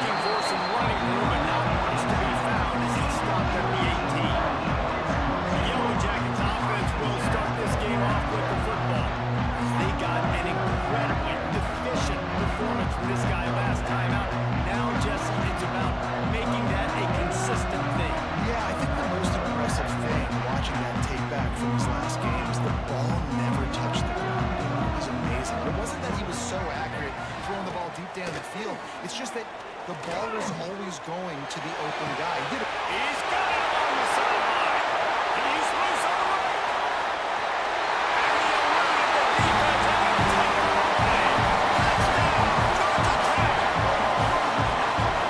looking for some running room, but not much to be found as he stopped at the 18. The Yellow Jackets offense will start this game off with the football. They got an incredibly efficient performance from this guy last time out. Now, Jesse, it's about making that a consistent thing. Yeah, I think the most impressive thing watching that tape back from his last game is the ball never touched the ground. It was amazing. But it wasn't that he was so accurate throwing the ball deep down the field. It's just that the ball was always going to the open guy. He did it. He's got it on the sideline. And he's loose on the right. And he eluded the defense and he'll take it away. Touchdown, Georgia Tech.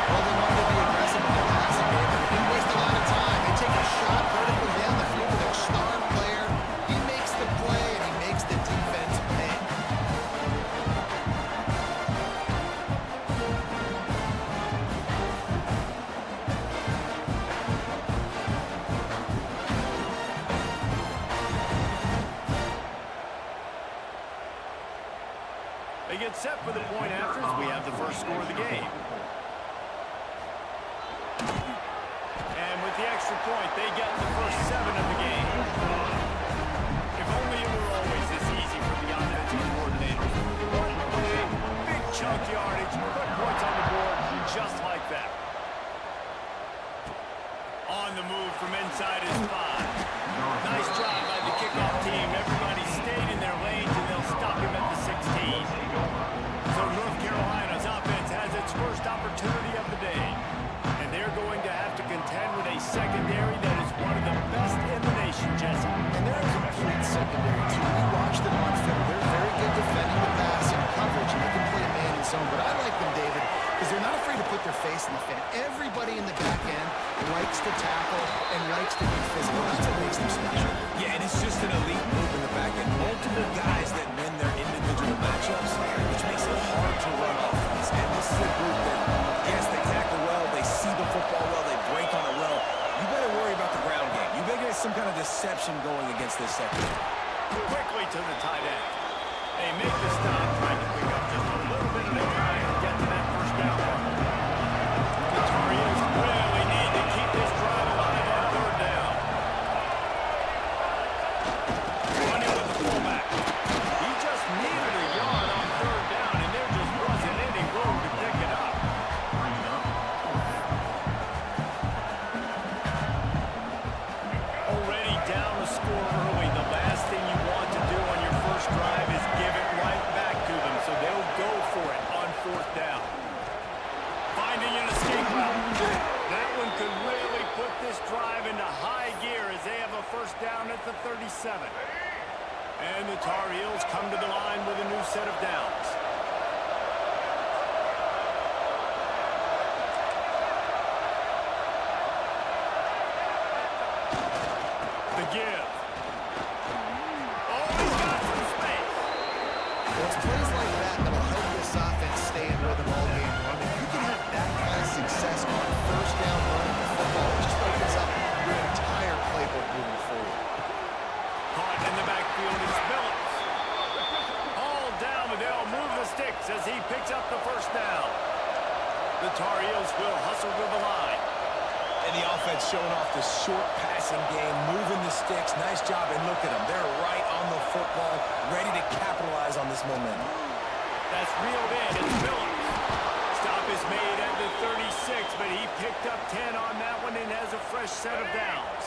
Well, they wanted to be aggressive in the passing game, but they didn't waste a lot of time. They take a shot vertically down the field with their star player. He makes the play, and he makes the defense pay. They get set for the point after as we have the first score of the game. And with the extra point, they get the first 7 of the game. If only it were always this easy for the offensive coordinators. One play, big chunk yardage, put points on the board, just like that. On the move from inside his 5. Nice job by the kickoff team. Everybody stayed in their lanes, and they'll stop him at the 16. So North Carolina's offense has its first opportunity of the day. And they're going to have to contend with a secondary that is one of the best in the nation, Jesse. And they're a complete secondary, too. We watch them on film. They're very good defending the pass and coverage, and they can play man and zone. But I like them, David, because they're not afraid to put their face in the fan. Everybody in the back end likes to tackle and likes to be physical. That's what makes them special. Yeah, and it's just an elite group in the back end. Multiple guys that win their individual matchups, which makes it hard to run offense. And this is a group that, yes, they tackle well, they see the football well, they break on it well. You better worry about the ground game. You better get some kind of deception going against this secondary. Quickly to the tight end. They make the stop, trying to pick up just a little bit of the time to get to that first down. The Tar Heels really need to keep this drive alive on 3rd down. Running with the fullback. He just needed a yard on 3rd down, and there just wasn't any room to pick it up. Already down the score early. The last thing you want to do on your first drive is give it right back to them, so they'll go for it on 4th down. Finding an escape route. That one could really put this drive into high gear as they have a first down at the 37. And the Tar Heels come to the line with a new set of downs. The give. Oh, he's got some space. Well, it's plays like that that'll help this offense stay in rhythm all game long. If you can have that kind of success on 1st down running the football, it just opens up your entire playbook moving forward. Caught in the backfield is Phillips. All down, but they'll move the sticks as he picks up the first down. The Tar Heels will hustle to the line. And the offense showing off the short passing game, moving the sticks. Nice job, and look at them. They're right on the football, ready to capitalize on this momentum. That's reeled in. It's Phillips. Stop is made at the 36, but he picked up 10 on that one and has a fresh set of downs.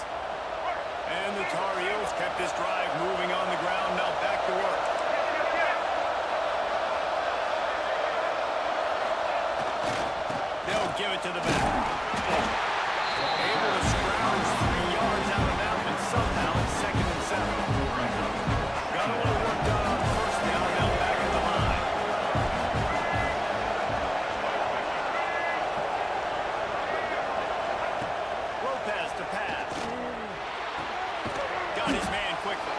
And the Tar Heels kept this drive moving on the ground. Now back to work. They'll give it to the back. Able to scrounge 3 yards out of that one somehow. It's 2nd and 7. Got a little work done on 1st down. Now back at the line. Lopez to pass. Got his man quickly.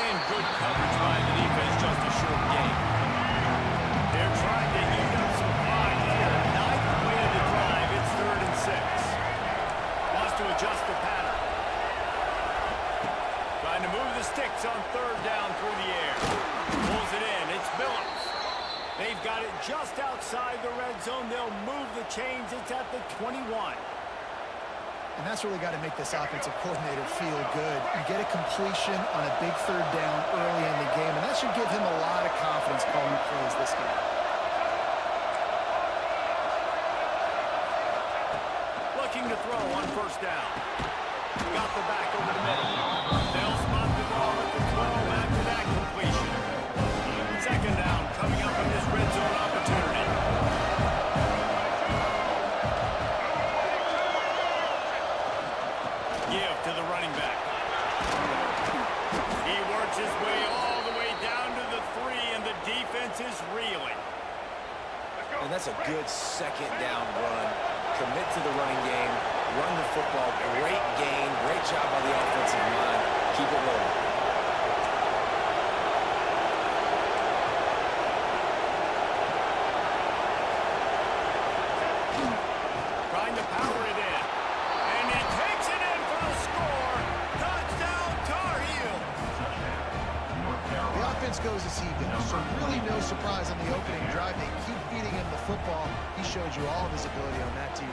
And good coverage by the defense. Just a short game. They're trying to eat up some time here. 9th play of the drive. It's 3rd and 6. Wants to adjust the pattern. Trying to move the sticks on 3rd down through the air. Pulls it in. It's Phillips. They've got it just outside the red red zone. They'll move the chains. It's at the 21. And that's really got to make this offensive coordinator feel good. You get a completion on a big third down early in the game, and that should give him a lot of confidence calling plays this game. Looking to throw on first down. Got the back over the middle. They'll spot the ball at the 12 after that completion. Second down coming up in this red zone opportunity. Give to the running back. He works his way all the way down to the 3, and the defense is reeling. And that's a good second down run. Commit to the running game, run the football, great gain, great job by the offensive line. Keep it rolling. Trying to power it in. And he takes it in for the score. Touchdown, Tar Heels. The offense goes as he goes, so really no surprise on the opening drive. They keep feeding him the football. He showed you all of his ability on that TD.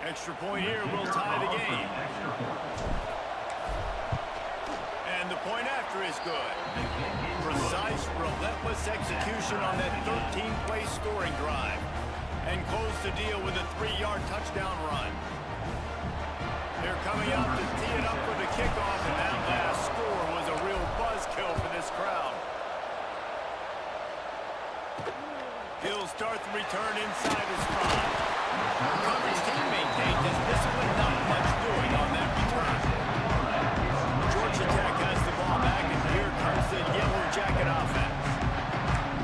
Extra point here will tie the game. And the point after is good. Precise, relentless execution on that 13-play scoring drive. And close the deal with a 3-yard touchdown run. They're coming out to tee it up for the kickoff, and that last score was a real buzzkill for this crowd. He'll start the return inside his 5. Coverage team maintained his discipline, not much doing on that return. Georgia Tech has the ball back, and here comes the Yellow Jacket offense.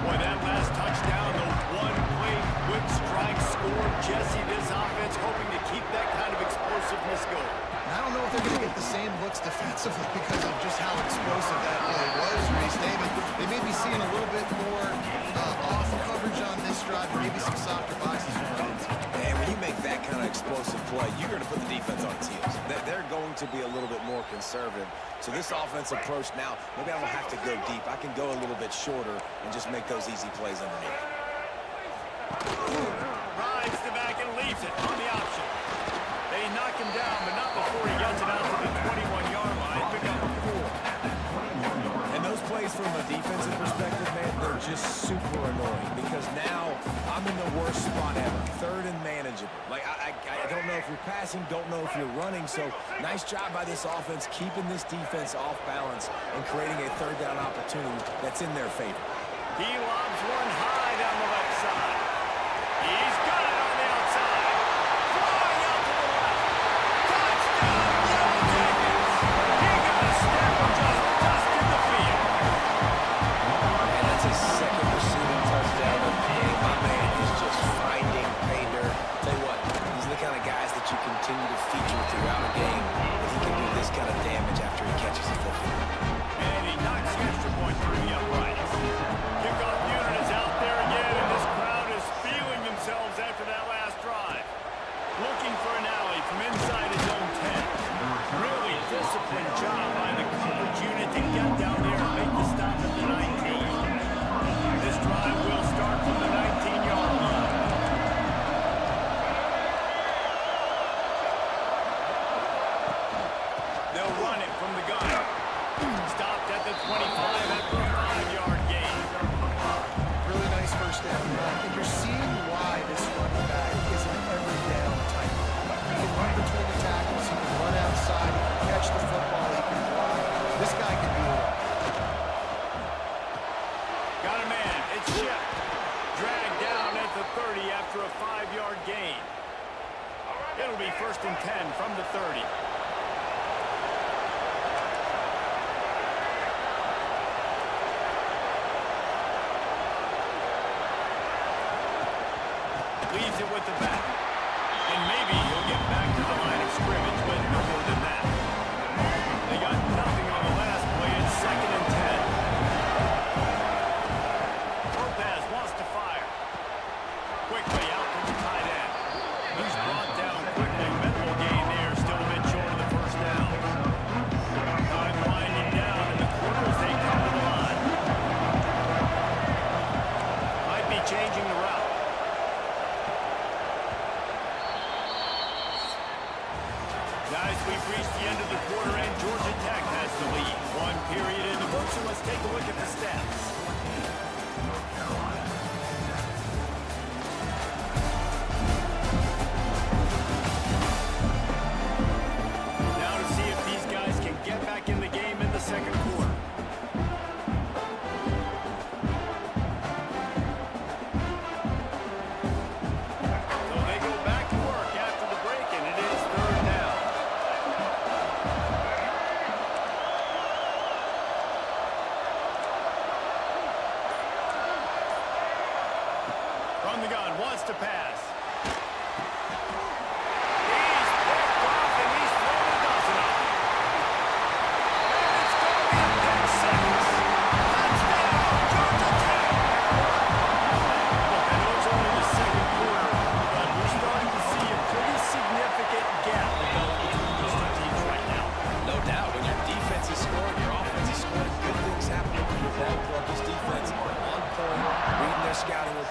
Boy, that last touchdown, the one-play quick strike score. Jesse, this offense hoping to keep that kind of explosiveness going. And I don't know if they're going to get the same looks defensively because of just how explosive that play was, Reese. They may be seeing a little bit more off coverage on this drive, maybe some softer boxes from runs. And when you make that kind of explosive play, you're going to put the defense on its heels. They're going to be a little bit more conservative. So this offense approach now, maybe I don't have to go deep. I can go a little bit shorter and just make those easy plays underneath. Rides the back and leaves it on the option. They knock him down, but not before he gets it out to the 21-yard line. Pick up a 4. And those plays from a defensive perspective, man, they're just super annoying because now I'm in the worst spot ever. Third and manageable. Like, I don't know if you're passing, don't know if you're running. So nice job by this offense keeping this defense off balance and creating a third down opportunity that's in their favor. He lobs one high down the left side. He's got it on the outside. Flying out to the left. Touchdown, Yellow Jackets. He got a step and just dusted the field. And that's his second receiving touchdown of the game. My man is just finding pay dirt. Tell you what, these are the kind of guys that you continue to feature throughout a game. But he can do this kind of damage after he catches the football. And he knocks the extra point through the uprights. Kickoff unit is out there again, and this crowd is feeling themselves after that last drive. Looking for an alley from inside his own 10. Really disciplined job by the coverage unit to get down there and make the stop at the 19. This drive will start from the 19-yard line. They'll run it from the gun. Stopped at the 25 after a 5-yard gain. Really nice first down run. And you're seeing why this running back is an every down type. He can run between the tackles, he can run outside, he can catch the football, he can block. This guy can do it. Got a man. It's Chip. Dragged down at the 30 after a 5-yard gain. It'll be 1st and 10 from the 30. Leaves it with the back. And maybe he'll get back to the line of scrimmage, but no more than that.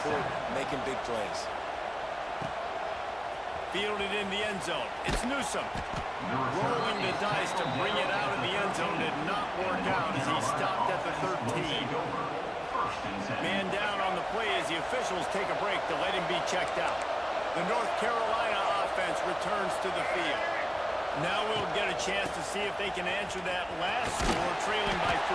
court, making big plays. Fielded in the end zone. It's Newsome. Rolling the dice to bring it out of the end zone did not work out as he stopped at the 13. Man down on the play as the officials take a break to let him be checked out. The North Carolina offense returns to the field. Now we'll get a chance to see if they can answer that last score, trailing by 14,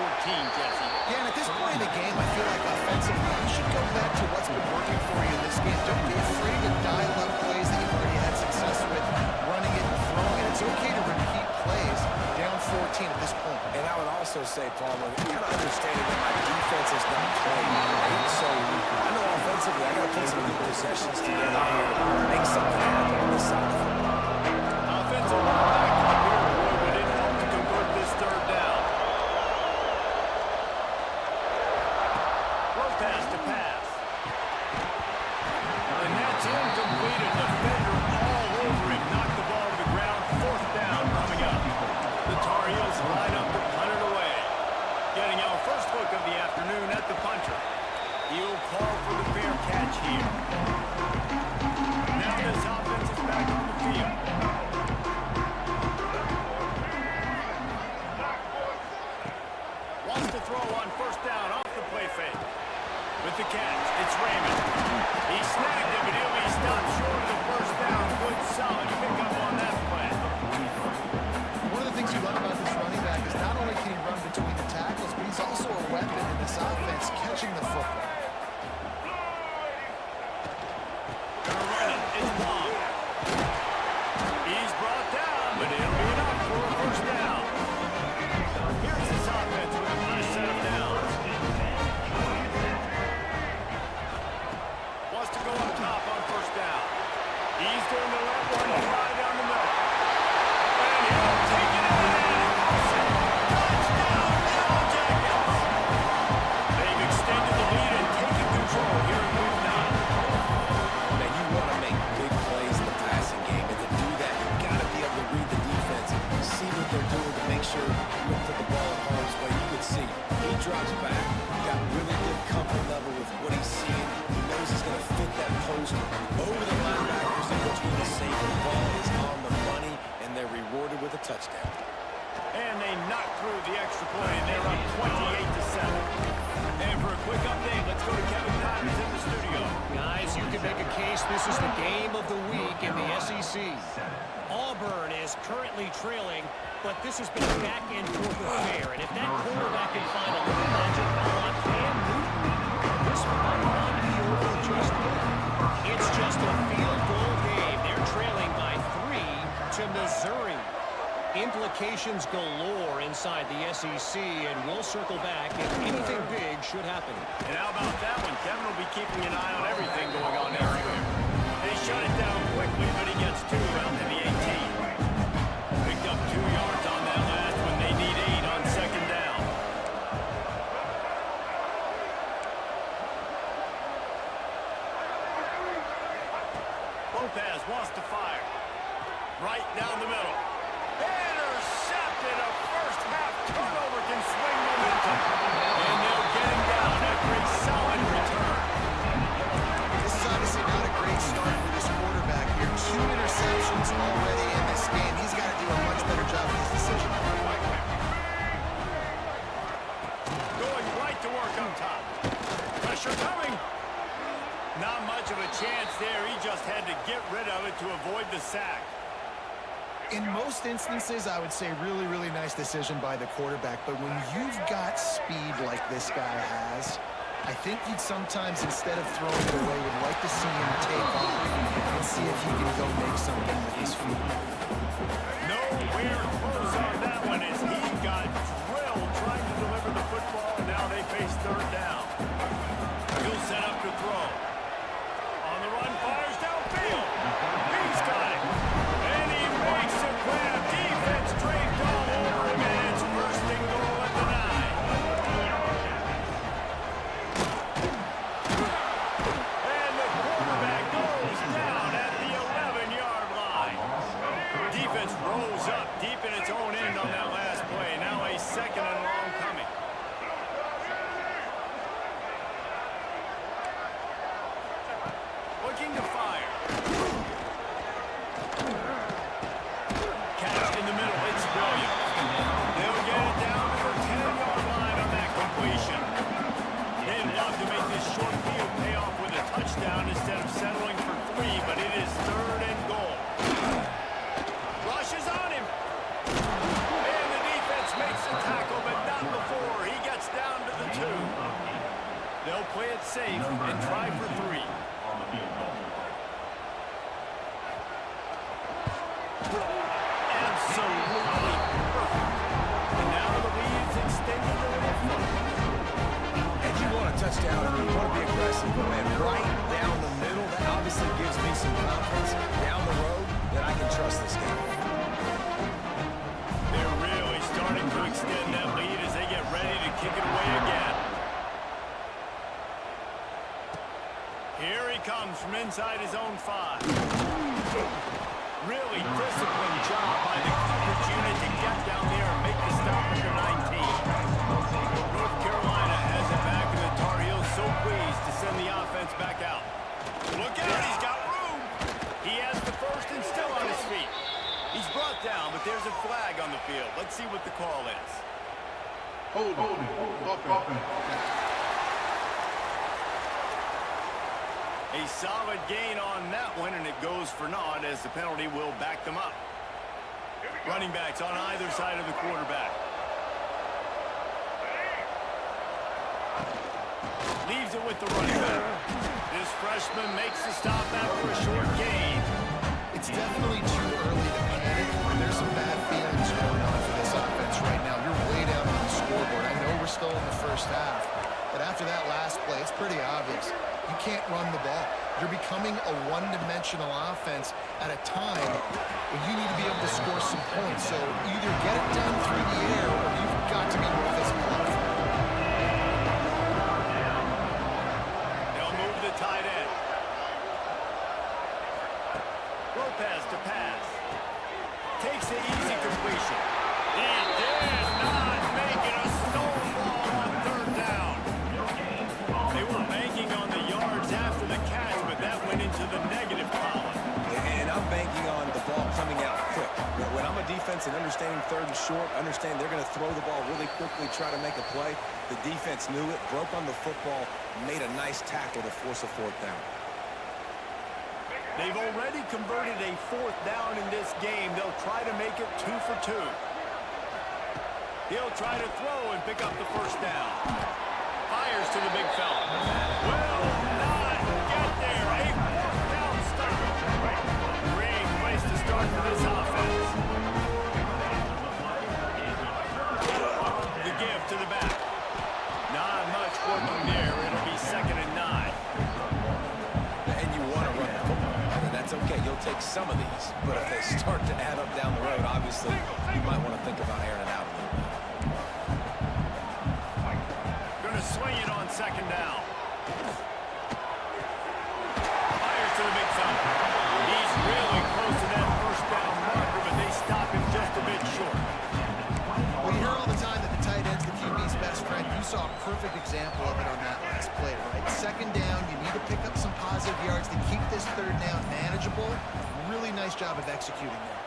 Jesse. Yeah, and at this point in the game, I feel like offensively, you should go back to what's been working for you in this game. Don't be afraid to dial up plays that you've already had success with, running it and throwing it. It's okay to repeat plays down 14 at this point. And I would also say, Palmer, kind of understanding that my defense is not playing great. So I know offensively I got to put some good possessions together here to make something happen on this side of the football. Offensive back up here, boy, but it helped to convert this third down. Low pass to pass. And that's incomplete. A defender all over him. Knocked the ball to the ground. Fourth down coming up. The Tar Heels line up to punt it away. Getting our first look of the afternoon at the punter. He'll call for the fair catch here. Now this offense is back on the field. Wants to throw on first down off the play fake. With the catch, it's Raymond. He snagged him, but he'll be stopped short of the first down. Good, solid pickup on that play. One of the things you love about this running back is not only can he run between the tackles, but he's also a weapon in this offense, catching the football. Gonna run it. It's long. He's brought down, but it'll be enough for a first down. Here's this offense with the first set of downs. Wants to go up top on first down. He's going to let one fly down the middle. And he'll take it out and touchdown, Yellow Jackets! They've extended the lead and taken control here in week 9. Man, you want to make big plays in the passing game, and to do that, you've got to be able to read the defense, see what they're doing to make sure you don't put the ball in harm's way. You can see he drops back, got really good comfort level with what he's seeing. He knows he's going to fit that post over the linebackers in between the safety. The ball is on the money, and they're rewarded with a touchdown. And they knock through the extra point, and they're up 28-7. And for a quick update, let's go to Kevin Connors in the studio. Guys, you can make a case this is the game of the week in the SEC. Auburn is currently trailing, but this has been a back-and-forth affair. And if that quarterback can find a little magic on Cam Newton, this might not be over just yet. It's just a field goal game. They're trailing by 3 to Missouri. Implications galore inside the SEC, and we'll circle back if anything big should happen. And how about that one? Kevin will be keeping an eye on everything going on everywhere. They shut it down quickly, but he gets 2 out to the 18. Picked up 2 yards on that last one. They need 8 on second down. Lopez wants to fire. Right down the middle. Intercepted. A first-half turnover can swing momentum. And they'll get him down after a solid return. This is obviously not a great start for this quarterback here. 2 interceptions already in this game. He's got to do a much better job with his decision. Going right to work up top. Pressure coming. Not much of a chance there. He just had to get rid of it to avoid the sack. In most instances, I would say really, really nice decision by the quarterback. But when you've got speed like this guy has, I think you'd sometimes, instead of throwing it away, would like to see him take off and see if he can go make something with his feet. Nowhere close on that one as he got drilled trying to deliver the football, and now they face third down. He'll set up to throw. On the run, fires downfield. He's got it. And he makes a grab. Defense draped all over him, and it's first and goal at the 9. And the quarterback goes down at the 11-yard line. Defense rolls up deep in its own safe and try for 3. Absolutely perfect. And now the lead is extended a little further. And you want a touchdown, you want to be aggressive, but man, right down the middle, that obviously gives me some confidence down the road that I can trust this game. They're really starting to extend that lead as they get ready to kick it away again. Here he comes from inside his own 5. Really disciplined job by the coverage unit to get down there and make the stop at the 19. North Carolina has it back in the Tar Heels, so pleased to send the offense back out. Look out, he's got room. He has the first and still on his feet. He's brought down, but there's a flag on the field. Let's see what the call is. Hold it. A solid gain on that one, and it goes for naught as the penalty will back them up. Running backs on either side of the quarterback. Leaves it with the running back. This freshman makes the stop after a short gain. It's definitely too early to panic. There's some bad feelings going on for this offense right now. You're way down on the scoreboard. I know we're still in the first half, but after that last play, it's pretty obvious. You can't run the ball. You're becoming a one-dimensional offense at a time when you need to be able to score some points. So either get it done through the air or you've got to be more physical up front. They'll move the tight end. Lopez to pass. Takes the easy completion. He did not make it a stone ball on 3rd down. They were banking on the yards after the catch, but that went into the negative column. And I'm banking on the ball coming out quick. When I'm a defense and understanding 3rd and short, understand they're going to throw the ball really quickly, try to make a play. The defense knew it, broke on the football, made a nice tackle to force a 4th down. They've already converted a 4th down in this game. They'll try to make it 2 for 2. He'll try to throw and pick up the 1st down. Fires to the big fella. Will not get there. A 4th down stop. Great place to start for this offense. The give to the back. Not much working there. It'll be 2nd and 9. And you want to run the football. And that's okay. You'll take some of these. But if they start to add up down the road, obviously, you might want to think about airing it out a little bit. Swing it on 2nd down. Fires to the big fella. He's really close to that 1st down marker, but they stop him just a bit short. We hear all the time that the tight end's the QB's best friend. You saw a perfect example of it on that last play, right? 2nd down, you need to pick up some positive yards to keep this 3rd down manageable. Really nice job of executing there.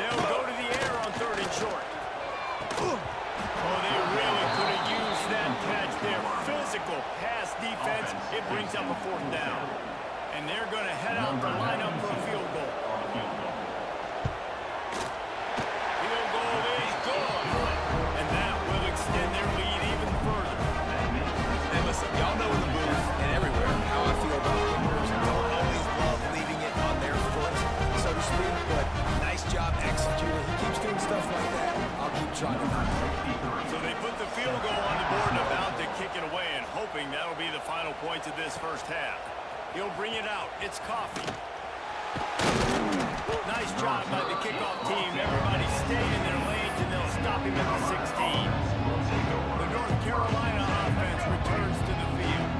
They'll go to the air on 3rd and short. Oh, they really could have used that catch there. Physical pass defense. It brings up a 4th down. And they're going to head out to line up for a field goal. Field goal is good. And that will extend their lead even further. And listen, y'all know in the booth and everywhere how I feel about kickers. Don't always love leaving it on their foot, so to speak, but nice job executing. He keeps doing stuff like that. I'll keep trying to not do it. So they put the field goal on the board and about to kick it away and hoping that'll be the final points of this 1st half. He'll bring it out. It's Coffee. Nice job by the kickoff team. Everybody stayed in their lanes and they'll stop him at the 16. The North Carolina offense returns to the field.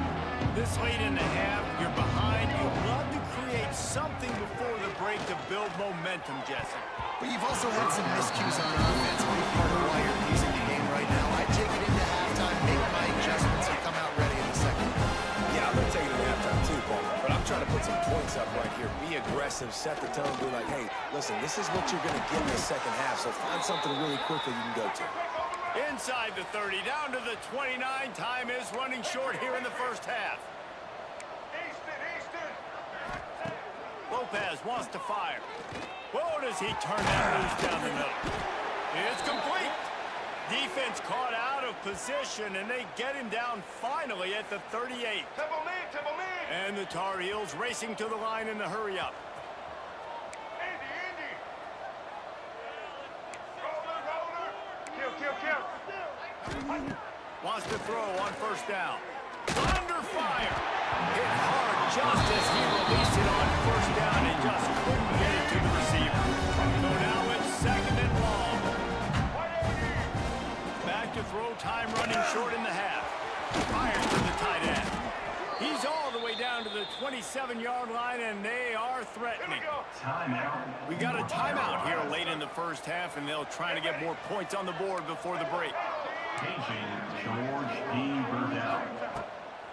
This late in the half, you're behind. You'd love to create something before the break to build momentum, Jesse. But you've also had some miscues on offense. A big part of why you're losing the game right now. I take it into halftime, make my adjustments, and come out ready in the 2nd half. Yeah, I'm going to take it at halftime too, Paul. But I'm trying to put some points up right here. Be aggressive, set the tone, be like, hey, listen, this is what you're going to get in the 2nd half, so find something really quickly you can go to. Inside the 30, down to the 29. Time is running short here in the 1st half. Lopez wants to fire. Whoa, does he turn that loose down the middle? It's complete. Defense caught out of position, and they get him down finally at the 38. And the Tar Heels racing to the line in the hurry-up. Wants to throw on first down. Under fire. Hit hard just as he released it on first down and just couldn't get it to the receiver. So now it's second and long. Back to throw time, running short in the half. Fires to the tight end. He's all the way down to the 27-yard line, and they are threatening. We got a timeout here late in the first half, and they'll try to get more points on the board before the break.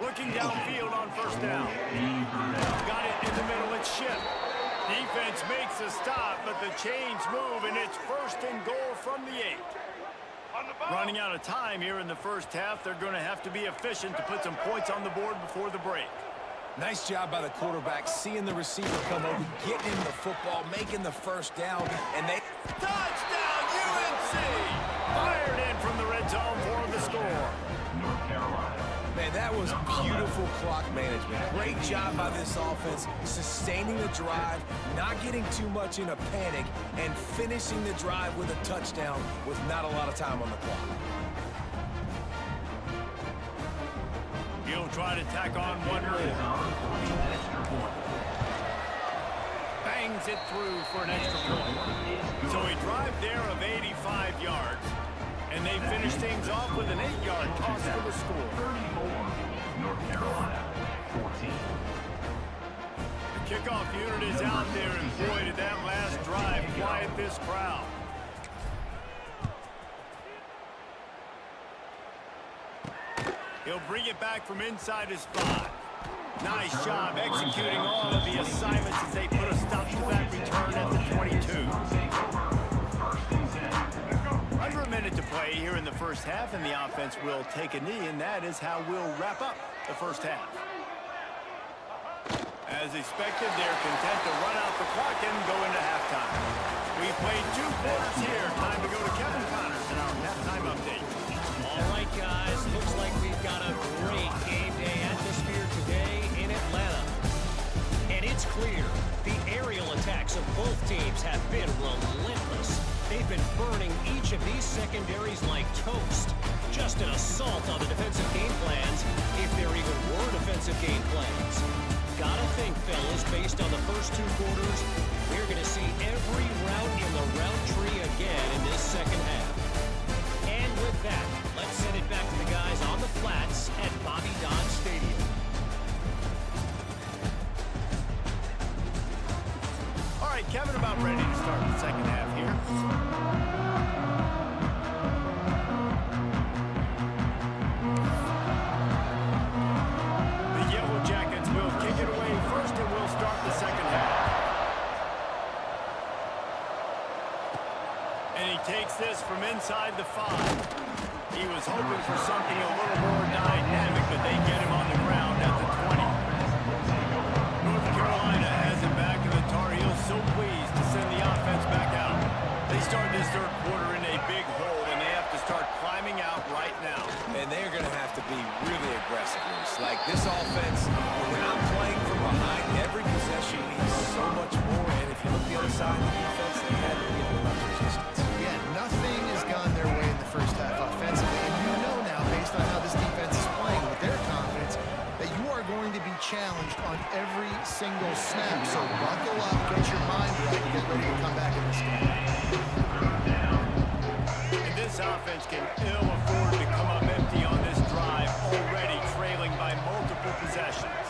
Looking downfield on first down. Got it in the middle, it's Ship. Defense makes a stop, but the chains move, and it's first and goal from the 8. Running out of time here in the first half, they're going to have to be efficient to put some points on the board before the break. Nice job by the quarterback, seeing the receiver come over, getting him the football, making the first down, and they... Touchdown, UNC! Fired in from the red zone for the score. North Carolina. Man, that was beautiful clock management. Great job by this offense, sustaining the drive, not getting too much in a panic, and finishing the drive with a touchdown with not a lot of time on the clock. He'll try to tack on one more. Bangs it through for an extra point. So a drive there of 85 yards. And they finish things off with an 8-yard toss for the score. 34, North Carolina, 14. The kickoff unit is out there, and boy, did that last drive quiet this crowd. He'll bring it back from inside his 5. Nice job executing all of the assignments as they put a stop to that return at the 22. Under a minute to play here in the first half, and the offense will take a knee, and that is how we'll wrap up the first half. As expected, they're content to run out the clock and go into halftime. We played 2 quarters here. Time to go to Kevin Connors in our halftime update. All right, guys. Looks like we've got a great game day atmosphere today in Atlanta. And it's clear the aerial attacks of both teams have been relentless. They've been burning each of these secondaries like toast. Just an assault on the defensive game plans, if there even were defensive game plans. Gotta think, fellas, based on the first 2 quarters, we're going to see every route in the route tree again in this second half. And with that, let's send it back to the guys on the flats at Bobby Dodd Stadium. All right, Kevin, about ready to start the second half here. The Yellow Jackets will kick it away first, and we'll start the second half. And he takes this from inside the 5. He was hoping for something a little more dynamic, but they get him on the ground at the 20. North Carolina has it back, and the Tar Heels so pleased to send the offense back out. They start this third quarter in a big hole, and they have to start climbing out right now. And they're going to have to be really aggressive. Like this offense, when they're not playing from behind, every possession means so much more. And if you look the other side of the defense, they had to give them up resistance. Yeah, nothing has gone their way in the first half offensively. And you know now, based on how this defense is playing with their confidence, that you are going to be challenged on every single snap. So buckle up, get your mind right, and get ready to come back in this game. And this offense can ill afford to come up empty on this drive, already trailing by multiple possessions.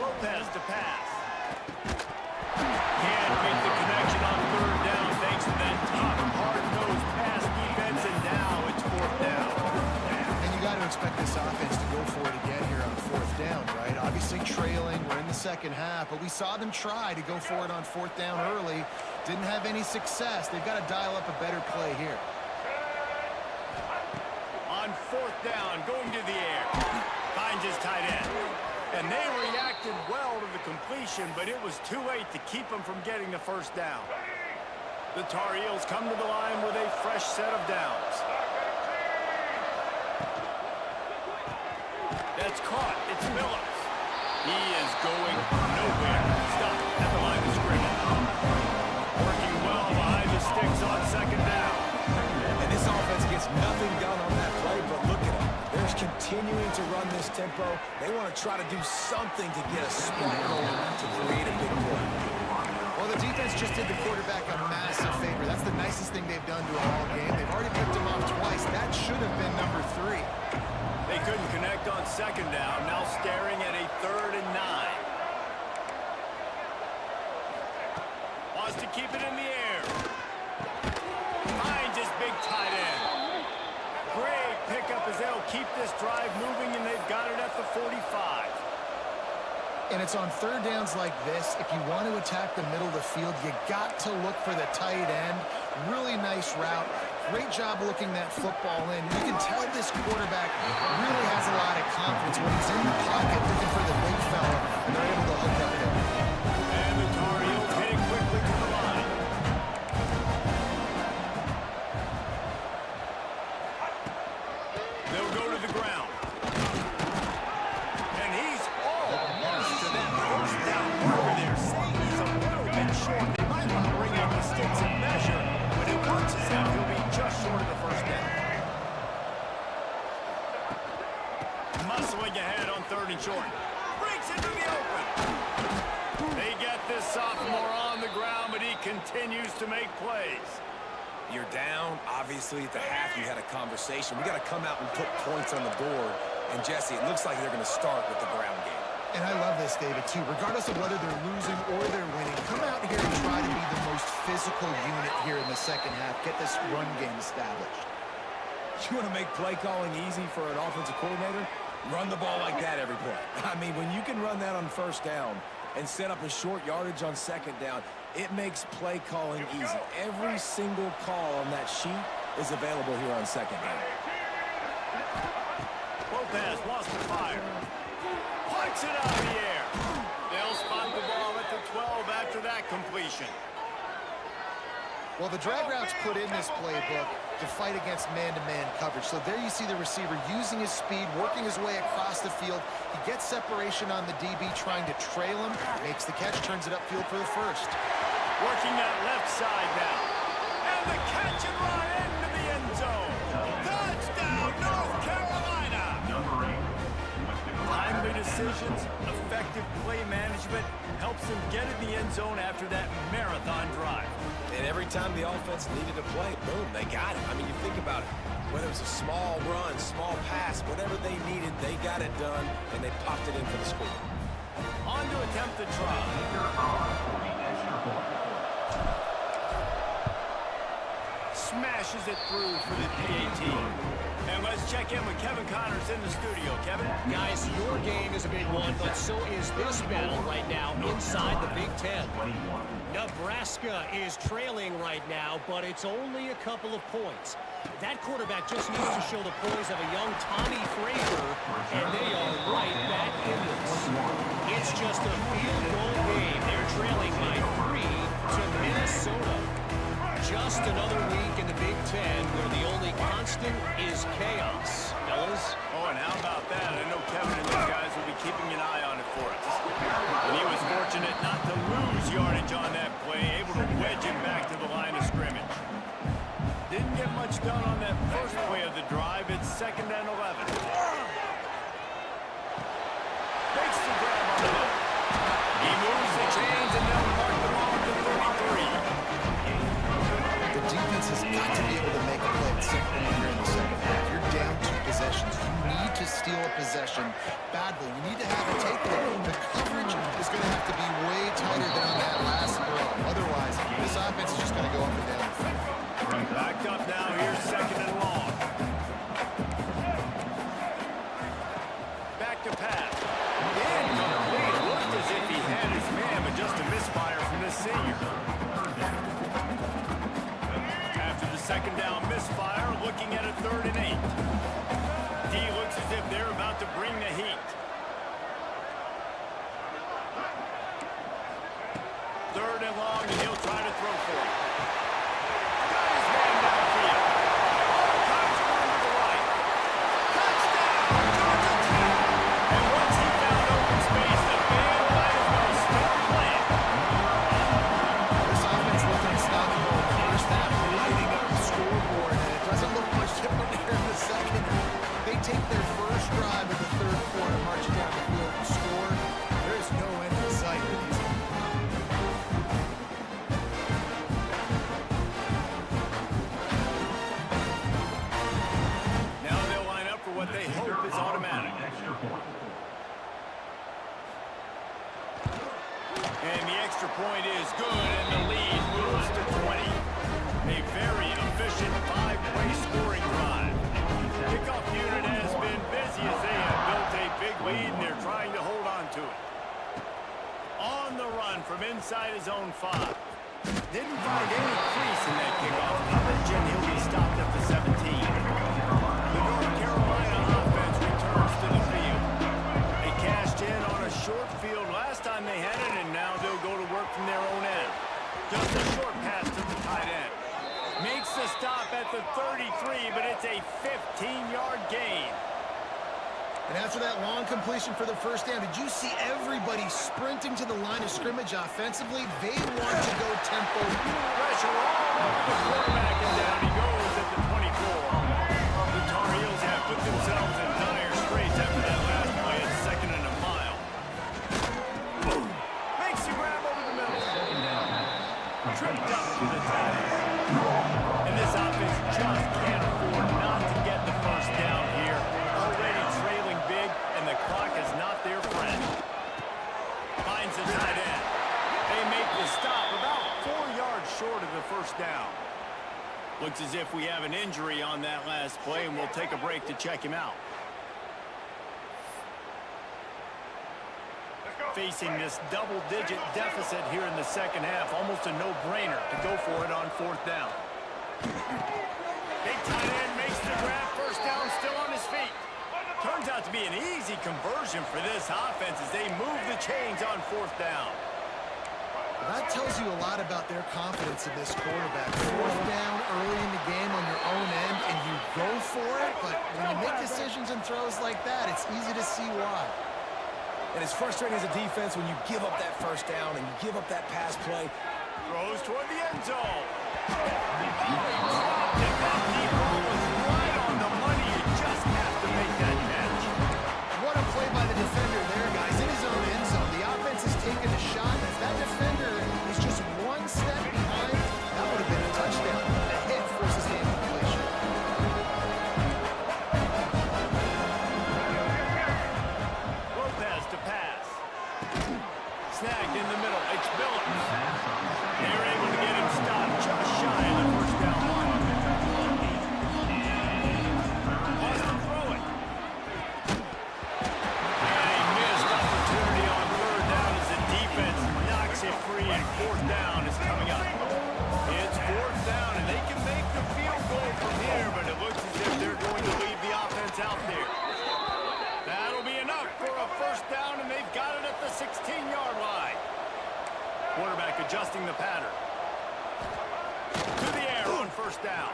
Lopez to pass. Can't make the connection on third down thanks to that tough, hard-nosed pass defense, and now it's fourth down. And you got to expect this offense to go for it again here on fourth down, right? Obviously trailing, we're in the second half, but we saw them try to go for it on fourth down early. Didn't have any success. They've got to dial up a better play here. On fourth down, going to the air. Finds his tight end. And they reacted well to the completion, but it was too late to keep them from getting the first down. The Tar Heels come to the line with a fresh set of downs. That's caught. It's Phillips. He is going nowhere. Stop at the line of scrimmage. Working well behind the sticks on second down. And this offense gets nothing done on that play, but look at them. They're continuing to run this tempo. They want to try to do something to get a spark going to create a big play. Well, the defense just did the quarterback a massive favor. That's the nicest thing they've done to him all game. They've already picked him off twice. That should have been number 3. They couldn't connect on second down. Now staring at a 3rd and 9. Wants to keep it in the air. Finds his big tight end. Great pickup as they'll keep this drive moving, and they've got it at the 45. And it's on 3rd downs like this. If you want to attack the middle of the field, you got to look for the tight end. Really nice route. Great job looking that football in. You can tell this quarterback really has a lot of confidence when he's in the pocket looking for the big fella, and they're able to hook up there. And the Tar Heels hit it quickly to the line. They'll go to the ground. And he's almost to that first down marker there, saying he's a little bit short. They might want to bring out the sticks and measure, but it looks as if he'll be just short of the first down. Muscling ahead on 3rd and short. Breaks into the open. They get this sophomore on the ground, but he continues to make plays. You're down. Obviously, at the half, you had a conversation. We got to come out and put points on the board. And, Jesse, it looks like they're going to start with the ground game. And I love this, David, too. Regardless of whether they're losing or they're winning, come out here and try to be the most physical unit here in the second half. Get this run game established. You want to make play calling easy for an offensive coordinator? Run the ball like that every play. I mean, when you can run that on 1st down and set up a short yardage on 2nd down, it makes play calling easy. Every single call on that sheet is available here on 2nd down. Lopez wants to fire. Punts it out of the air. They'll spot the ball at the 12 after that completion. Well, the drag route's put in this playbook to fight against man-to-man coverage. So there you see the receiver using his speed, working his way across the field. He gets separation on the DB, trying to trail him, makes the catch, turns it upfield for the first. Working that left side now. And the catch and run into the end zone. Touchdown, North Carolina. Number 8. With the Timely decisions, effective play management helps them get in the end zone after that marathon drive. And every time the offense needed a play, boom, they got it. I mean, you think about it. Whether it was a small run, small pass, whatever they needed, they got it done, and they popped it in for the score. On to attempt the try. Smashes it through for the PAT. And let's check in with Kevin Connors in the studio. Kevin? Guys, your game is a big one, but so is this battle right now inside the Big Ten. Nebraska is trailing right now, but it's only a couple of points. That quarterback just needs to show the poise of a young Tommy Frazier, and they are right back in this. It's just a field goal game. They're trailing by 3 to Minnesota. Just another week in the Big Ten where the only constant is chaos. Fellas? Oh, and how about that? I know Kevin and those guys will be keeping an eye on it for us. And he was fortunate not to lose yardage on that play, able to wedge him back to the line of scrimmage. Didn't get much done on that first play of the drive. It's 2nd and 11. Makes the grab on the hook. He moves the chains and they'll mark the ball at the 33. The defense has got to be able to make a play at second and here in the second half. You're down 2 possessions. You need to steal a possession badly. You need to have a takeaway. The coverage is going to have to be way tighter than on that last throw. Otherwise, this offense is just going to go up and down the field. Backed up now. Here's 2nd and long. Back to pass. Incomplete. Looked as if he had his man, but just a misfire from this senior. After the 2nd down misfire, looking at a 3rd and 8. D looks as if they're about to bring the heat. 3rd and long, and he'll try to throw for it. his own 5. Didn't find any crease in that kickoff coverage, and he'll be stopped at the 17. The North Carolina offense returns to the field. They cashed in on a short field last time they had it, and now they'll go to work from their own end. Just a short pass to the tight end. Makes the stop at the 33, but it's a 15-yard gain. And after that long completion for the first down, did you see everybody sprinting to the line of scrimmage offensively? They want to go tempo. Pressure all over the quarterback, and down he goes at the 24. The Tar Heels have put themselves in dire straits after that last play at 2nd and a mile. Boom. Makes the grab over the middle. Tripped up to the tight end. And this offense just can't afford not to get the first down here. Already trailing big, and the clock is not their friend. Finds the tight end. They make the stop about 4 yards short of the first down. Looks as if we have an injury on that last play, and we'll take a break to check him out. Facing this double-digit deficit here in the second half, almost a no-brainer to go for it on 4th down. Big tight end makes the grab, first down, still on his feet. Turns out to be an easy conversion for this offense as they move the chains on 4th down. That tells you a lot about their confidence in this quarterback. 4th down early in the game on your own end, and you go for it, but when you make decisions and throws like that, it's easy to see why. And it's frustrating as a defense when you give up that first down and you give up that pass play. Throws toward the end zone. Oh, he dropped it. That deep ball was right on the money. You just have to make that catch. What a play by the defender there, guys. In his own end zone, the offense has taken a shot. If that defender was just one step behind, that would have been a touchdown. A hit forces the incompletion. Lopez to pass. Snagged in the middle. It's Billups. They were able to get him stopped just shy of the first down line. Wants to throw it. And a missed opportunity on 3rd down as the defense knocks it free, and 4th down is coming up. It's 4th down, and they can make the field goal from here, but it looks as if they're going to leave the offense out there. That'll be enough for a first down, and they've got it at the 16-yard line. Quarterback adjusting the pattern. To the air on first down.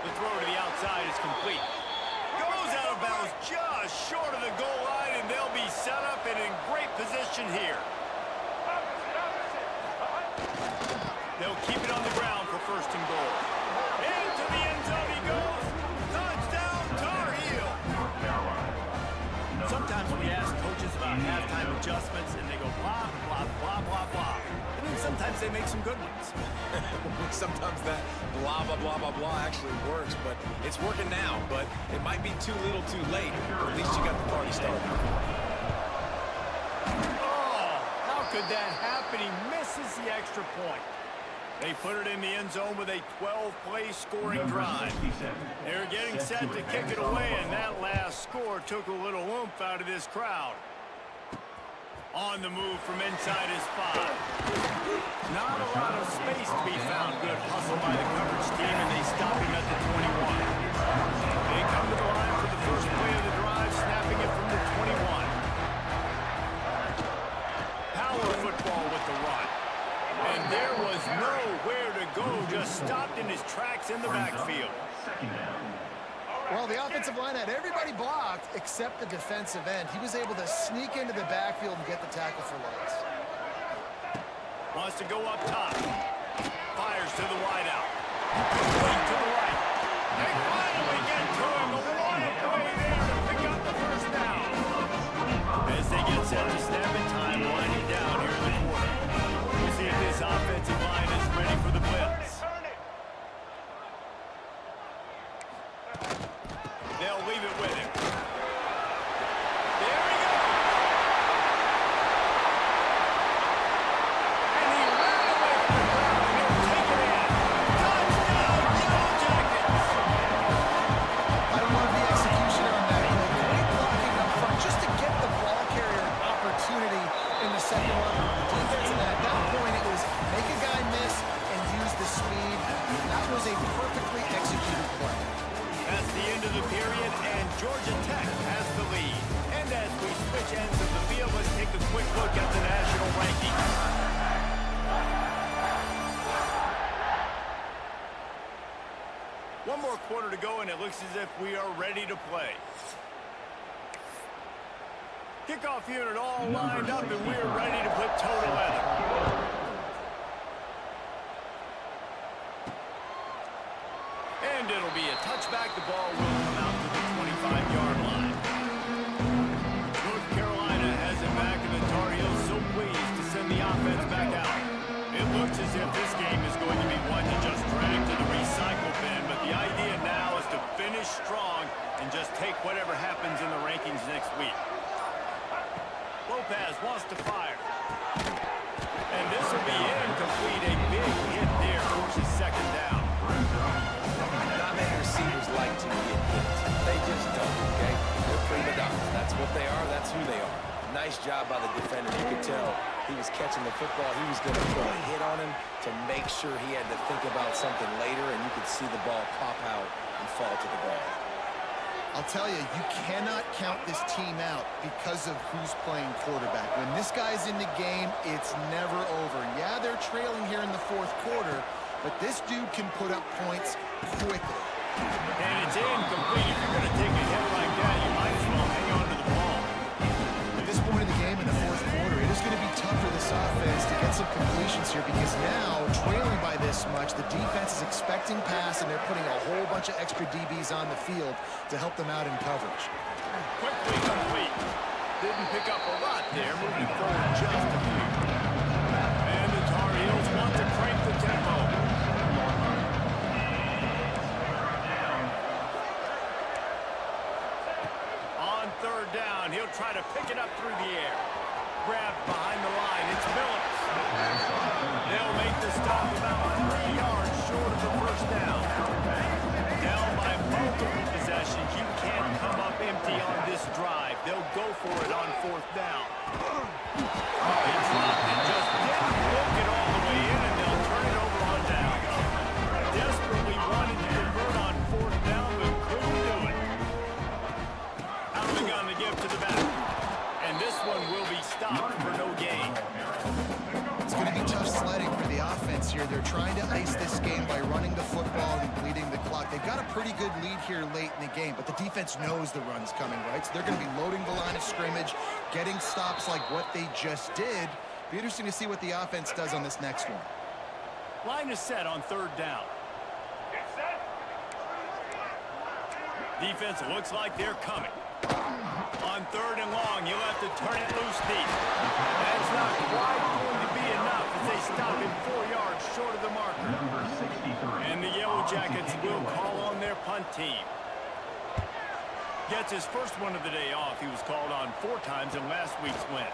The throw to the outside is complete. Goes out of bounds just short of the goal line, and they'll be set up and in great position here. They'll keep it on the ground for 1st and goal. Into the end zone he goes. Touchdown, Tar Heel. Sometimes we ask coaches about halftime adjustments, and they go blah, blah, blah, blah, blah. And then sometimes they make some good ones. Sometimes that blah, blah, blah, blah, blah actually works, but it's working now. But it might be too little too late. At least you got the party started. Oh, how could that happen? He misses the extra point. They put it in the end zone with a 12-play scoring drive. They're getting set to kick it away, and that last score took a little oomph out of this crowd. On the move from inside his 5. Not a lot of space to be found. Good hustle by the coverage team, and they stop him at the 21. They come to the line for the first play of the drive, snapping it from the 21. Power football with the run. And there was nowhere to go, just stopped in his tracks in the backfield. Well, the offensive line had everybody blocked except the defensive end. He was able to sneak into the backfield and get the tackle for loss. Wants to go up top. Fires to the wideout. Wing to the right. They finally get to him. A long play there to pick up the first down. As they get set to snap it, time winding down here in the quarter. We'll see if this offensive line is ready for the blitz. They'll leave it with him. There he goes. And he ran away from the crowd, and he'll take it in. Touchdown, Yellow Jackets. I love the execution on that play. Great blocking up front just to get the ball carrier an opportunity in the second level. The defense at that point a perfectly executed play. That's the end of the period, and Georgia Tech has the lead. And as we switch ends of the field, let's take a quick look at the national rankings. One more quarter to go, and it looks as if we are ready to play. Kickoff unit all lined up, and we're ready to put toe to leather. And it'll be a touchback. The ball will come out to the 25-yard line. North Carolina has it back, and the Tar Heels so pleased to send the offense back out. It looks as if this game is going to be one to just drag to the recycle bin, but the idea now is to finish strong and just take whatever happens in the rankings next week. Lopez wants to fire. And this will be incomplete. A big hit there, forces second down. Not many receivers like to get hit. They just don't, okay? They're prima donnas. That's what they are. That's who they are. Nice job by the defender. You could tell he was catching the football. He was going to throw a hit on him to make sure he had to think about something later, and you could see the ball pop out and fall to the ground. I'll tell you, you cannot count this team out because of who's playing quarterback. When this guy's in the game, it's never over. Yeah, they're trailing here in the fourth quarter, but this dude can put up points quickly. And it's incomplete. If you're going to take a hit like that, you might as well hang on to the ball. At this point in the game in the fourth quarter, it is going to be tough for this offense to get some completions here because now, trailing by this much, the defense is expecting pass, and they're putting a whole bunch of extra DBs on the field to help them out in coverage. Quickly complete. Didn't pick up a lot there, moving forward just a few. And the Tar Heels want to crank the tempo. On third down, he'll try to pick it up through the air. Grabbed behind the line, it's Phillips. They'll make the stop about 3 yards short of the first down. Down by multiple possessions, you can't come up empty on this drive. They'll go for it on fourth down. He dropped it, just didn't look it all the way in, and they'll turn it over on down. Desperately wanted to convert on fourth down, but couldn't do it. Out of the gun to give to the back. And this one will be stopped for no gain. It's going to be tough sledding for the offense here. They're trying to ice this game by running the football and bleeding the clock. They've got a pretty good lead here late in the game, but the defense knows the run's coming, right? So they're going to be loading the line of scrimmage, getting stops like what they just did. Be interesting to see what the offense does on this next one. Line is set on third down. Defense looks like they're coming. On third and long, you'll have to turn it loose deep. That's not quite going to be enough as they stop him 4 yards short of the marker. And the Yellow Jackets will call on their punt team. Gets his first one of the day off. He was called on 4 times in last week's win.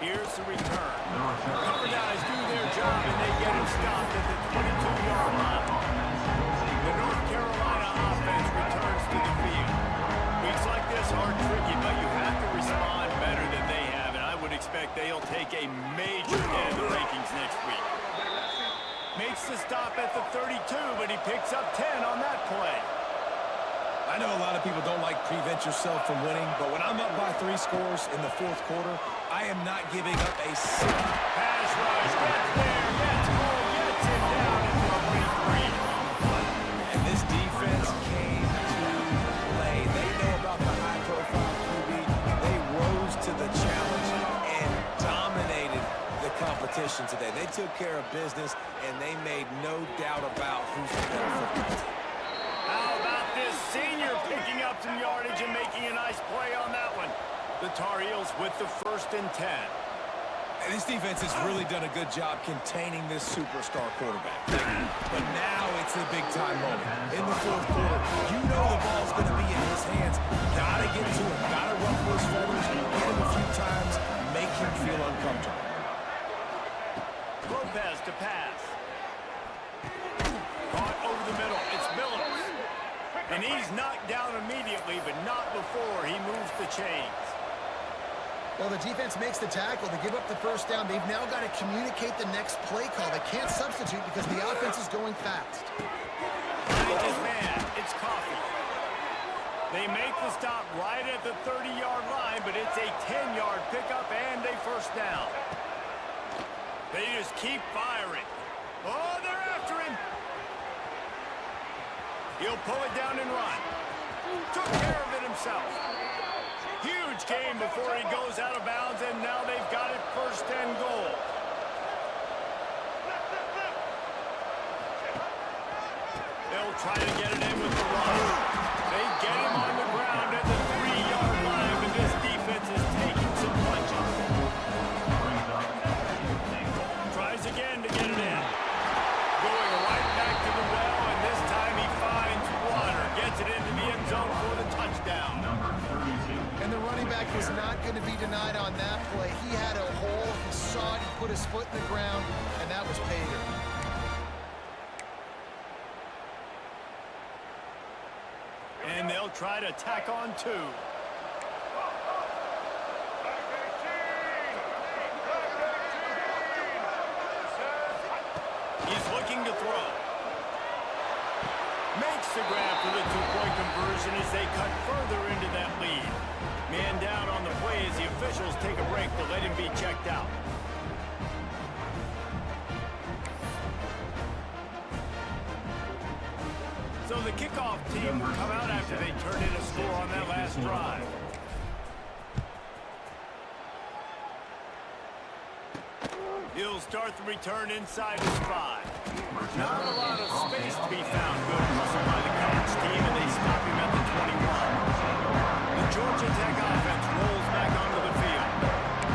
Here's the return. Cover guys do their job, and they get him stopped at the 22-yard line. The North Carolina offense returns to the field. Weeks like this are tricky, but you have to respond better than they have, and I would expect they'll take a major hit in the rankings next week. Makes the stop at the 32, but he picks up 10 on that play. I know a lot of people don't like prevent yourself from winning, but when I'm up by 3 scores in the fourth quarter, I am not giving up a single. Pass rush, gets there, gets home, gets him down at the 23. And this defense came to play. They know about the high-profile QB. They rose to the challenge and dominated the competition today. They took care of business, and they made no doubt about who's the better football team. How about this senior picking up some yardage and making a nice play on that one? The Tar Heels with the 1st and 10. And this defense has really done a good job containing this superstar quarterback. But now it's a big-time moment. In the fourth quarter, you know the ball's going to be in his hands. Got to get to him. Got to ruffle his feathers, hit him a few times, make him feel uncomfortable. Lopez to pass. Caught over the middle. It's Phillips. And he's knocked down immediately, but not before he moves the chains. Well, the defense makes the tackle. They give up the first down. They've now got to communicate the next play call. They can't substitute because the offense is going fast. finds his man. It's Coffee. They make the stop right at the 30-yard line, but it's a 10-yard pickup and a first down. They just keep firing. Oh, they're after him. He'll pull it down and run. Took care of it himself. Huge gain before he goes out of bounds, and now they've got it first and goal. They'll try to get it in with the run. They get him on the ground at the 3-yard line, but this defense is taking some punches. Tries again to get it in. Going right back to the well, and this time he finds water. Gets it into the end zone for the touchdown. And the running back was not going to be denied on that play. He had a hole. He saw it. He put his foot in the ground, and that was pay dirt. And they'll try to tack on 2. He's looking to throw. Makes the grab for the 2-point conversion as they cut further into that lead. Man down on the play as the officials take a break to let him be checked out. So the kickoff team will come out after they turn in a score on that last drive. He'll start the return inside his 5. Not a lot of space to be found. Good hustle by the coverage team, and they stop him at the 21. The Georgia Tech offense rolls back onto the field.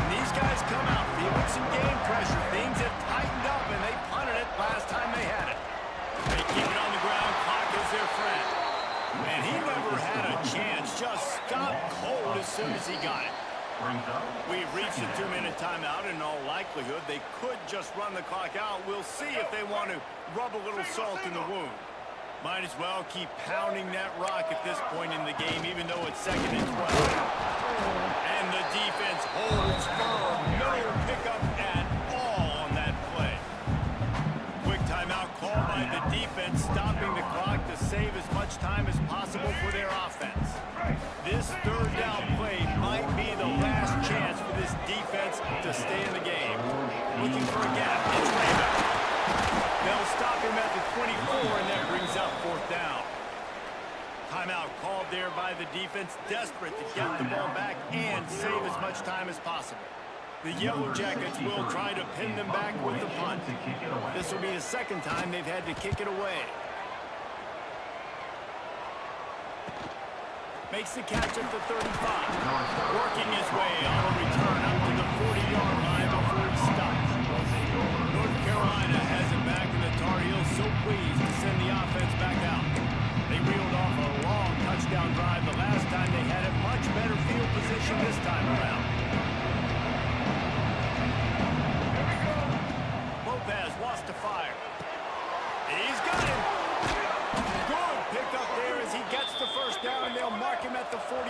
And these guys come out feeling some game pressure. Things have tightened up, and they punted it last time they had it. They keep it on the ground. Clock is their friend. And he never had a chance. Just stopped cold as soon as he got it. We've reached a 2-minute timeout. In all likelihood, they could just run the clock out. We'll see if they want to rub a little salt in the wound. Might as well keep pounding that rock at this point in the game, even though it's 2nd and 12. And the defense holds firm. No pickup at all on that play. Quick timeout called by the defense, stopping the clock to save as much time as possible for their offense. This 3rd down play might be the last chance for this defense to stay in the game. Looking for a gap. It's Raymond. They'll stop him at the 24, and that brings up 4th down. Timeout called there by the defense, desperate to get the ball back and save as much time as possible. The Yellow Jackets will try to pin them back with the punt. This will be the 2nd time they've had to kick it away. Makes the catch at the 35. Working his way on a return up to the 40-yard line before he stops. North Carolina has it back, and the Tar Heels so pleased to send the offense back out. They reeled off a long touchdown drive the last time they had a much better field position this time around. Lopez wants to fire. He's got him. Good pickup there as he gets the first down, and they'll mark him at the 48.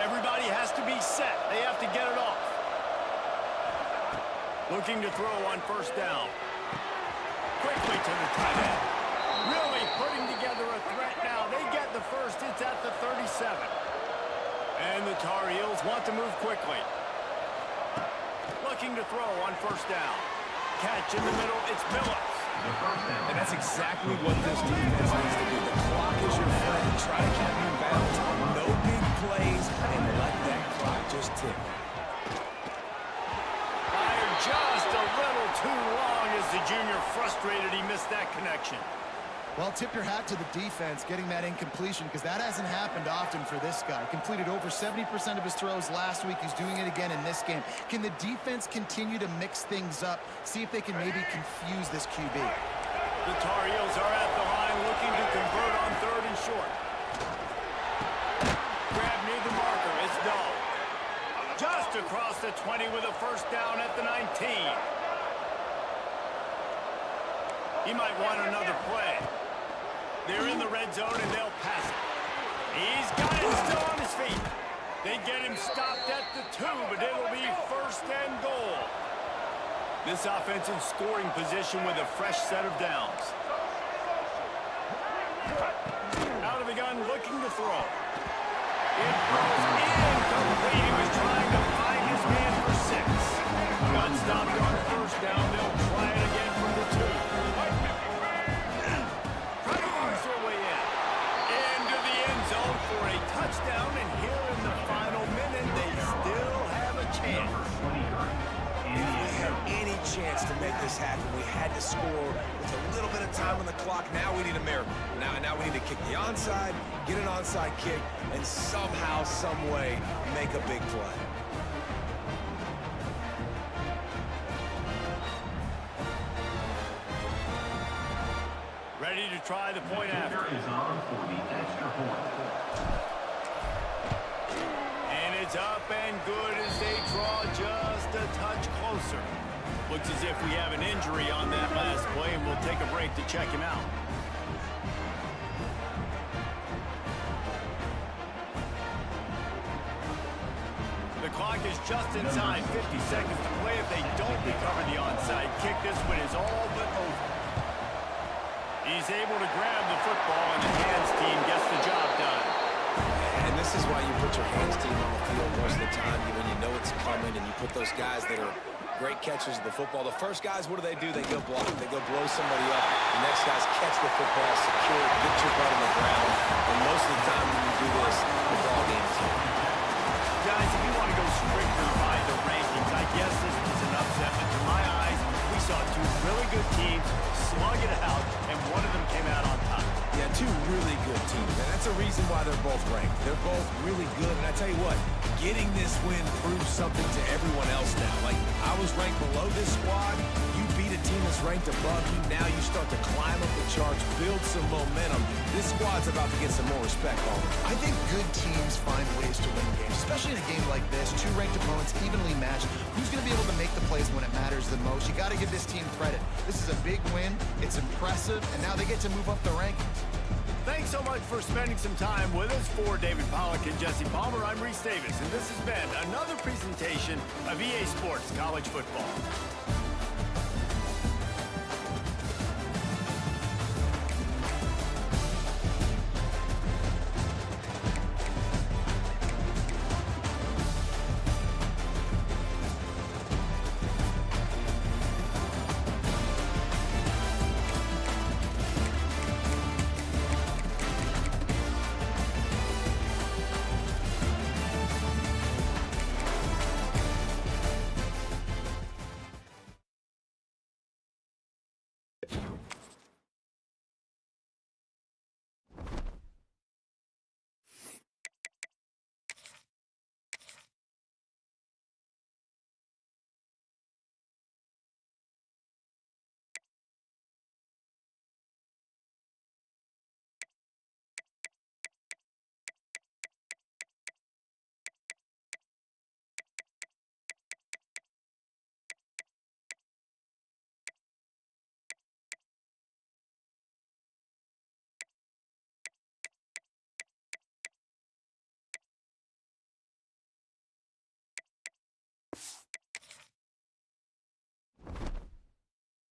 Everybody has to be set. They have to get it off. Looking to throw on 1st down. Quickly to the tight end. Really putting together a threat now. They get the first. It's at the 37. And the Tar Heels want to move quickly. Looking to throw on 1st down. Catch in the middle. It's Phillips. And that's exactly what this defense needs to do. The clock is your friend. Try to keep him balanced. No big plays, and let that clock just tick. Fired just a little too long as the junior frustrated he missed that connection. Well, tip your hat to the defense getting that incompletion, because that hasn't happened often for this guy. Completed over 70% of his throws last week. He's doing it again in this game. Can the defense continue to mix things up? See if they can maybe confuse this QB. The Tar Heels are at the line looking to convert on 3rd and short. Grab near the marker. It's Dahl. Just across the 20 with a first down at the 19. He might want another play. They're in the red zone, and they'll pass it. He's got it still on his feet. They get him stopped at the 2, but it'll be 1st and goal. This offense in scoring position with a fresh set of downs. Out of the gun, looking to throw. It goes incomplete. He was trying to find his man for 6. Got stopped on first down. They'll try it again from the 2. Try to lose their way in. Into the end zone for a touchdown. And here in the final minute, they still have a chance. If we had any chance to make this happen, we had to score with a little bit of time on the clock. Now we need a miracle. Now we need to kick the onside, get an onside kick, and somehow, some way, make a big play. Ready to try the point after. Is on for the extra point. And it's up and good as they draw just a touch closer. Looks as if we have an injury on that last play, and we'll take a break to check him out. The clock is just inside 50 seconds to play. If they don't recover the onside kick, this one is all but over. He's able to grab the football, and the hands team gets the job done. And this is why you put your hands team on the field most of the time, when you know it's coming, and you put those guys that are great catchers of the football. The first guys, what do? They go block. They go blow somebody up. The next guys catch the football, secure it, get your butt on the ground. And most of the time when you do this, the ball game is over. Guys, if you want to go stricter by the rankings, I guess this was an upset, but to my eyes, we saw 2 really good teams slug it out, and one of them came out on top. Yeah, 2 really good teams, and that's a reason why they're both ranked. They're both really good, and I tell you what, getting this win proves something to everyone else now. Like, I was ranked below this squad. You beat a team that's ranked above you. Now you start to climb up the charts, build some momentum. This squad's about to get some more respect on them. I think good teams find ways to win games, especially in a game like this. 2 ranked opponents evenly matched. Who's going to be able to make the plays when it matters the most? You got to give this team credit. This is a big win. It's impressive, and now they get to move up the rankings. Thanks so much for spending some time with us. For David Pollack and Jesse Palmer, I'm Reese Davis, and this has been another presentation of EA Sports College Football.